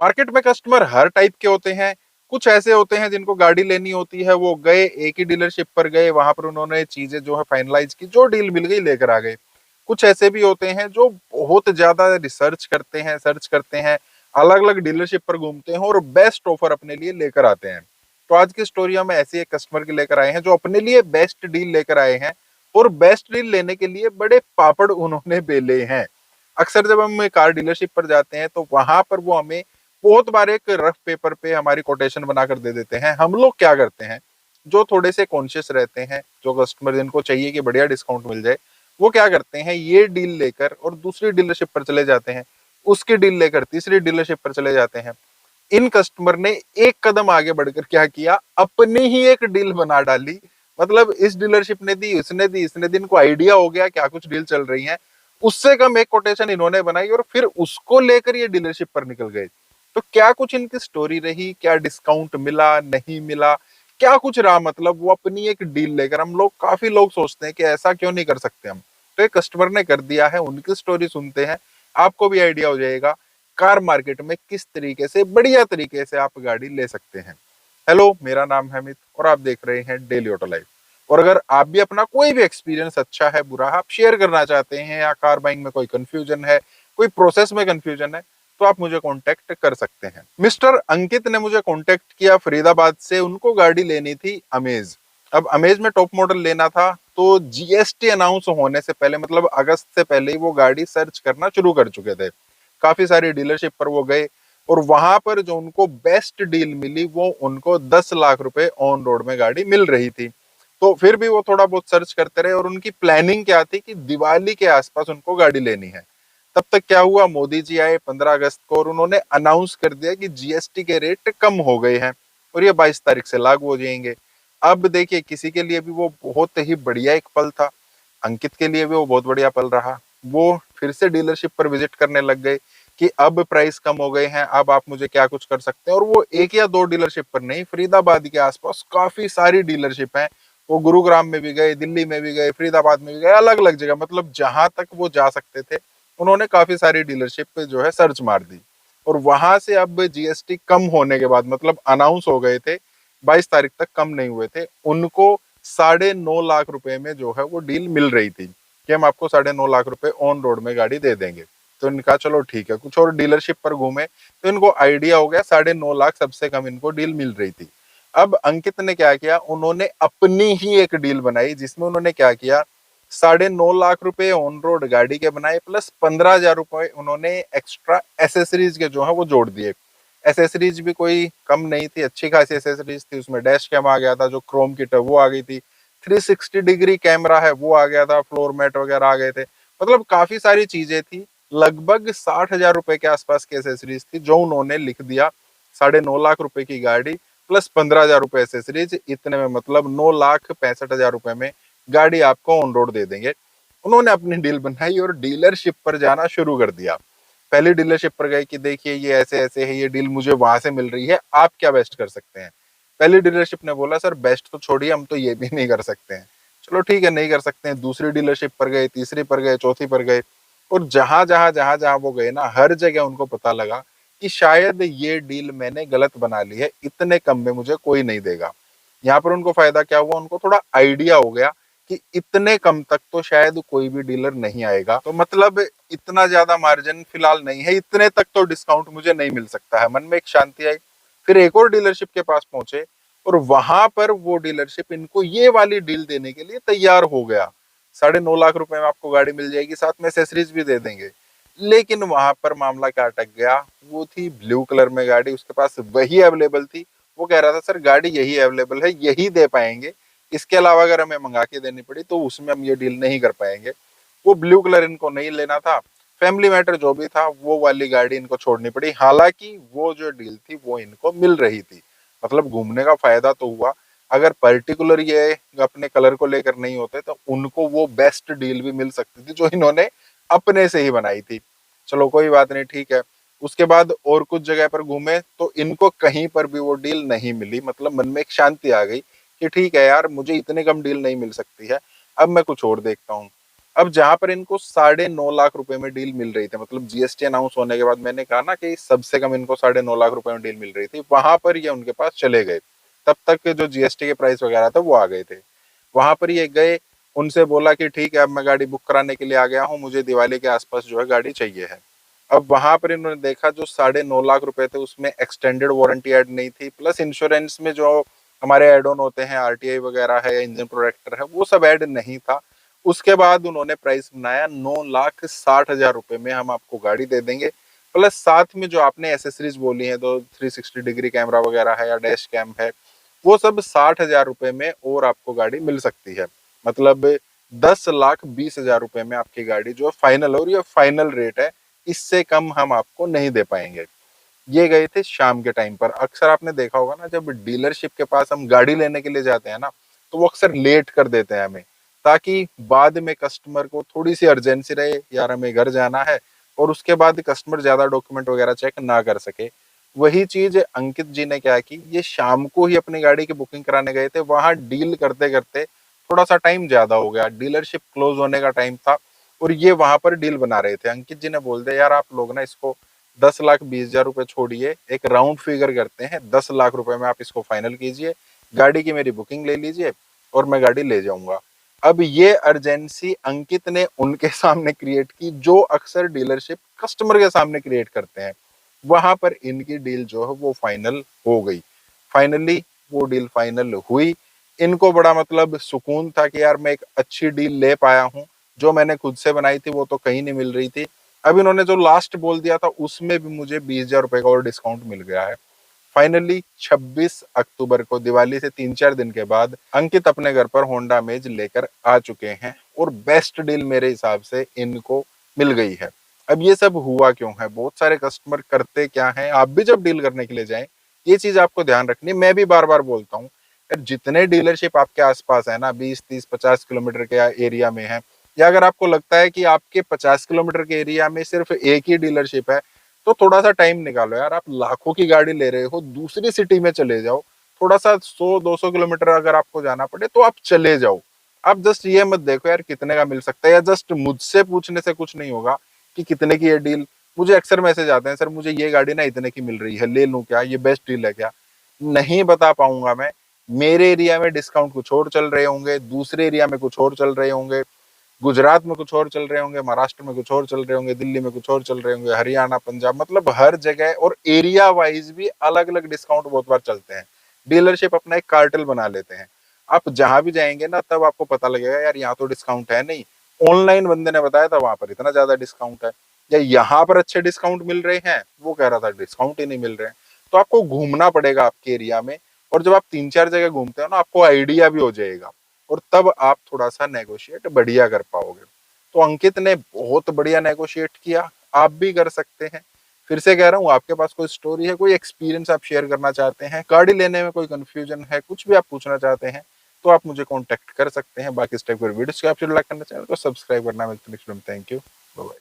Market में customer हर type के होते हैं। कुछ ऐसे होते हैं जिनको गाड़ी लेनी होती है, वो गए एक ही डीलरशिप पर गए, वहां पर उन्होंने चीजें जो है फाइनलाइज की, जो डील मिल गई लेकर आ गए। कुछ ऐसे भी होते हैं जो बहुत ज्यादा रिसर्च करते हैं, सर्च करते हैं, अलग अलग डीलरशिप पर घूमते हैं और बेस्ट ऑफर अपने लिए लेकर आते हैं। तो आज की स्टोरी हम ऐसे एक कस्टमर की लेकर आए हैं जो अपने लिए बेस्ट डील लेकर आए हैं, और बेस्ट डील लेने के लिए बड़े पापड़ उन्होंने बेले हैं। अक्सर जब हम कार डीलरशिप पर जाते हैं तो वहां पर वो हमें बहुत बार एक रफ पेपर पे हमारी कोटेशन बनाकर दे देते हैं। हम लोग क्या करते हैं, जो थोड़े से कॉन्शियस रहते हैं, जो कस्टमर जिनको चाहिए कि बढ़िया डिस्काउंट मिल जाए, वो क्या करते हैं, ये डील लेकर और दूसरी डीलरशिप पर चले जाते हैं, उसकी डील लेकर तीसरी डीलरशिप पर चले जाते हैं। इन कस्टमर ने एक कदम आगे बढ़कर क्या किया, अपनी ही एक डील बना डाली। मतलब इस डीलरशिप ने दी, उसने दी, इसने दी, इनको आइडिया हो गया क्या कुछ डील चल रही है, उससे कम एक कोटेशन इन्होंने बनाई और फिर उसको लेकर ये डीलरशिप पर निकल गए। तो क्या कुछ इनकी स्टोरी रही, क्या डिस्काउंट मिला, नहीं मिला, क्या कुछ रहा, मतलब वो अपनी एक डील लेकर, हम लोग काफी लोग सोचते हैं कि ऐसा क्यों नहीं कर सकते हम, तो एक कस्टमर ने कर दिया है, उनकी स्टोरी सुनते हैं, आपको भी आइडिया हो जाएगा कार मार्केट में किस तरीके से बढ़िया तरीके से आप गाड़ी ले सकते हैं। हेलो, मेरा नाम है अमित और आप देख रहे हैं डेली ऑटो लाइफ। और अगर आप भी अपना कोई भी एक्सपीरियंस अच्छा है, बुरा है, आप शेयर करना चाहते हैं, या कार बाइंग में कोई कंफ्यूजन है, कोई प्रोसेस में कंफ्यूजन है, तो आप मुझे कांटेक्ट कर सकते हैं। मिस्टर अंकित ने मुझे कांटेक्ट किया फरीदाबाद से, उनको गाड़ी लेनी थी अमेज। अब अमेज में टॉप मॉडल लेना था, तो जीएसटी अनाउंस होने से पहले, मतलब अगस्त से पहले ही वो गाड़ी सर्च करना शुरू कर चुके थे। काफी सारी डीलरशिप पर वो गए और वहां पर जो उनको बेस्ट डील मिली वो उनको 10 लाख रुपए ऑन रोड में गाड़ी मिल रही थी। तो फिर भी वो थोड़ा बहुत सर्च करते रहे और उनकी प्लानिंग क्या थी कि दिवाली के आसपास उनको गाड़ी लेनी है। तब तक क्या हुआ, मोदी जी आए 15 अगस्त को और उन्होंने अनाउंस कर दिया कि जीएसटी के रेट कम हो गए हैं और ये 22 तारीख से लागू हो जाएंगे। अब देखिए, किसी के लिए भी वो बहुत ही बढ़िया एक पल था, अंकित के लिए भी वो बहुत बढ़िया पल रहा। वो फिर से डीलरशिप पर विजिट करने लग गए कि अब प्राइस कम हो गए हैं, अब आप मुझे क्या कुछ कर सकते हैं। और वो एक या दो डीलरशिप पर नहीं, फरीदाबाद के आसपास काफी सारी डीलरशिप हैं। वो गुरुग्राम में भी गए, दिल्ली में भी गए, फरीदाबाद में भी गए, अलग अलग जगह, मतलब जहां तक वो जा सकते थे उन्होंने काफी सारी डीलरशिप पे जो है सर्च मार दी। और वहां से अब जीएसटी कम होने के बाद, मतलब अनाउंस हो गए थे, 22 तारीख तक कम नहीं हुए थे, उनको 9.5 लाख रुपए में जो है वो डील मिल रही थी कि हम आपको 9.5 लाख रुपए ऑन रोड में गाड़ी दे देंगे। तो इनका चलो ठीक है, कुछ और डीलरशिप पर घूमे तो इनको आइडिया हो गया 9.5 लाख सबसे कम इनको डील मिल रही थी। अब अंकित ने क्या किया, उन्होंने अपनी ही एक डील बनाई जिसमें उन्होंने क्या किया, 9.5 लाख रुपए ऑन रोड गाड़ी के बनाए, प्लस 15,000 रुपए उन्होंने एक्स्ट्रा एसेसरीज के जो है वो जोड़ दिए। एसेसरीज भी कोई कम नहीं थी, अच्छी खासी एसेसरीज थी। उसमें डैश कैम आ गया था, जो क्रोम किट है वो आ गई थी, 360 डिग्री कैमरा है वो आ गया था, फ्लोर मैट वगैरह आ गए थे, मतलब काफी सारी चीजें थी। लगभग 60,000 रुपए के आसपास की एसेसरीज थी जो उन्होंने लिख दिया। 9.5 लाख रुपए की गाड़ी प्लस 15,000 रुपए एसेसरीज, इतने में मतलब 9,65,000 रुपए में गाड़ी आपको ऑन रोड दे देंगे। उन्होंने अपनी डील बनाई और डीलरशिप पर जाना शुरू कर दिया। पहली डीलरशिप पर गए कि देखिए ये ऐसे ऐसे है, ये डील मुझे वहां से मिल रही है, आप क्या बेस्ट कर सकते हैं। पहली डीलरशिप ने बोला सर बेस्ट तो छोड़िए, हम तो ये भी नहीं कर सकते हैं। चलो ठीक है, नहीं कर सकते हैं। दूसरी डीलरशिप पर गए, तीसरी पर गए, चौथी पर गए, और जहां जहां वो गए ना, हर जगह उनको पता लगा कि शायद ये डील मैंने गलत बना ली है, इतने कम में मुझे कोई नहीं देगा। यहाँ पर उनको फायदा क्या हुआ, उनको थोड़ा आइडिया हो गया कि इतने कम तक तो शायद कोई भी डीलर नहीं आएगा, तो मतलब इतना ज्यादा मार्जिन फिलहाल नहीं है, इतने तक तो डिस्काउंट मुझे नहीं मिल सकता है। मन में एक शांति आई। फिर एक और डीलरशिप के पास पहुंचे और वहां पर वो डीलरशिप इनको ये वाली डील देने के लिए तैयार हो गया। 9.5 लाख रुपए में आपको गाड़ी मिल जाएगी, साथ में एसेसरीज भी दे देंगे। लेकिन वहां पर मामला क्या अटक गया, वो थी ब्लू कलर में गाड़ी, उसके पास वही अवेलेबल थी। वो कह रहा था सर गाड़ी यही अवेलेबल है, यही दे पाएंगे, इसके अलावा अगर हमें मंगा के देनी पड़ी तो उसमें हम ये डील नहीं कर पाएंगे। वो ब्लू कलर इनको नहीं लेना था। फैमिली मैटर जो भी था, वो वाली गाड़ी इनको छोड़नी पड़ी। हालांकि वो जो डील थी वो इनको मिल रही थी, मतलब घूमने का फायदा तो हुआ। अगर पर्टिकुलर ये अपने कलर को लेकर नहीं होते तो उनको वो बेस्ट डील भी मिल सकती थी जो इन्होंने अपने से ही बनाई थी। चलो कोई बात नहीं, ठीक है। उसके बाद और कुछ जगह पर घूमे तो इनको कहीं पर भी वो डील नहीं मिली, मतलब मन में एक शांति आ गई कि ठीक है यार, मुझे इतने कम डील नहीं मिल सकती है, अब मैं कुछ और देखता हूँ। अब जहां पर इनको 9.5 लाख रुपए में डील मिल रही थी, मतलब जीएसटी अनाउंस होने के बाद मैंने कहा ना कि सबसे कम इनको 9.5 लाख रुपए में डील मिल रही थी, वहां पर ये उनके पास चले गए। तब तक के जो जीएसटी के प्राइस वगैरह था वो आ गए थे। वहां पर ये गए, उनसे बोला कि ठीक है अब मैं गाड़ी बुक कराने के लिए आ गया हूँ, मुझे दिवाली के आसपास जो है गाड़ी चाहिए है। अब वहां पर इन्होंने देखा जो 9.5 लाख रुपए थे उसमें एक्सटेंडेड वारंटी ऐड नहीं थी, प्लस इंश्योरेंस में जो हमारे एड ऑन होते हैं आरटीआई वगैरह है, इंजन प्रोटेक्टर है, वो सब ऐड नहीं था। उसके बाद उन्होंने प्राइस बनाया 9,60,000 रुपए में हम आपको गाड़ी दे देंगे, प्लस साथ में जो आपने एसेसरीज बोली है, तो 360 डिग्री कैमरा वगैरह है या डैश कैम है, वो सब 60,000 रुपए में और आपको गाड़ी मिल सकती है। मतलब 10,20,000 रुपए में आपकी गाड़ी जो फाइनल, और ये फाइनल रेट है, इससे कम हम आपको नहीं दे पाएंगे। ये गए थे शाम के टाइम पर। अक्सर आपने देखा होगा ना, जब डीलरशिप के पास हम गाड़ी लेने के लिए जाते हैं ना, तो वो अक्सर लेट कर देते हैं हमें, ताकि बाद में कस्टमर को थोड़ी सी अर्जेंसी रहे, यार हमें घर जाना है, और उसके बाद कस्टमर ज्यादा डॉक्यूमेंट वगैरह चेक ना कर सके। वही चीज अंकित जी ने क्या की, ये शाम को ही अपनी गाड़ी की बुकिंग कराने गए थे, वहां डील करते करते थोड़ा सा टाइम ज्यादा हो गया, डीलरशिप क्लोज होने का टाइम था, और ये वहां पर डील बना रहे थे। अंकित जी ने बोल दिया यार आप लोग ना इसको 10,20,000 रुपए छोड़िए, एक राउंड फिगर करते हैं, 10 लाख रुपए में आप इसको फाइनल कीजिए, गाड़ी की मेरी बुकिंग ले लीजिए और मैं गाड़ी ले जाऊंगा। अब ये अर्जेंसी अंकित ने उनके सामने क्रिएट की, जो अक्सर डीलरशिप कस्टमर के सामने क्रिएट करते हैं। वहां पर इनकी डील जो है वो फाइनल हो गई। फाइनली वो डील फाइनल हुई। इनको बड़ा मतलब सुकून था कि यार मैं एक अच्छी डील ले पाया हूँ, जो मैंने खुद से बनाई थी वो तो कहीं नहीं मिल रही थी। अब इन्होंने जो लास्ट बोल दिया था उसमें भी मुझे 20,000 रुपए का और डिस्काउंट मिल गया है। फाइनली 26 अक्टूबर को, दिवाली से 3-4 दिन के बाद, अंकित अपने घर पर होंडा अमेज लेकर आ चुके हैं, और बेस्ट डील मेरे हिसाब से इनको मिल गई है। अब ये सब हुआ क्यों है, बहुत सारे कस्टमर करते क्या है, आप भी जब डील करने के लिए जाएं, ये चीज आपको ध्यान रखनी। मैं भी बार बार बोलता हूँ यार, जितने डीलरशिप आपके आसपास है ना, 20, 30, 50 किलोमीटर के एरिया में है, या अगर आपको लगता है कि आपके 50 किलोमीटर के एरिया में सिर्फ एक ही डीलरशिप है, तो थोड़ा सा टाइम निकालो यार। आप लाखों की गाड़ी ले रहे हो, दूसरी सिटी में चले जाओ, थोड़ा सा 100-200 किलोमीटर अगर आपको जाना पड़े तो आप चले जाओ। आप जस्ट ये मत देखो यार कितने का मिल सकता है, या जस्ट मुझसे पूछने से कुछ नहीं होगा कि कितने की ये डील। मुझे अक्सर मैसेज आते हैं, सर मुझे ये गाड़ी ना इतने की मिल रही है, ले लूं क्या, ये बेस्ट डील है क्या? नहीं बता पाऊंगा मैं। मेरे एरिया में डिस्काउंट कुछ और चल रहे होंगे, दूसरे एरिया में कुछ और चल रहे होंगे, गुजरात में कुछ और चल रहे होंगे, महाराष्ट्र में कुछ और चल रहे होंगे, दिल्ली में कुछ और चल रहे होंगे, हरियाणा, पंजाब, मतलब हर जगह और एरिया वाइज भी अलग अलग डिस्काउंट बहुत बार चलते हैं। डीलरशिप अपना एक कार्टेल बना लेते हैं। आप जहां भी जाएंगे ना, तब आपको पता लगेगा यार यहाँ तो डिस्काउंट है नहीं, ऑनलाइन बंदे ने बताया था वहां पर इतना ज्यादा डिस्काउंट है, या यहाँ पर अच्छे डिस्काउंट मिल रहे हैं, वो कह रहा था डिस्काउंट ही नहीं मिल रहे हैं। तो आपको घूमना पड़ेगा आपके एरिया में, और जब आप 3-4 जगह घूमते हो ना, आपको आइडिया भी हो जाएगा, और तब आप थोड़ा सा नेगोशिएट बढ़िया कर पाओगे। तो अंकित ने बहुत बढ़िया नेगोशिएट किया, आप भी कर सकते हैं। फिर से कह रहा हूँ, आपके पास कोई स्टोरी है, कोई एक्सपीरियंस आप शेयर करना चाहते हैं, गाड़ी लेने में कोई कंफ्यूजन है, कुछ भी आप पूछना चाहते हैं, तो आप मुझे कांटेक्ट कर सकते हैं। बाकी इस टाइप के वीडियोस के आप लाइक करना, चैनल को सब्सक्राइब करना। मिलते हैं नेक्स्ट वीडियो में। Thank you, bye bye.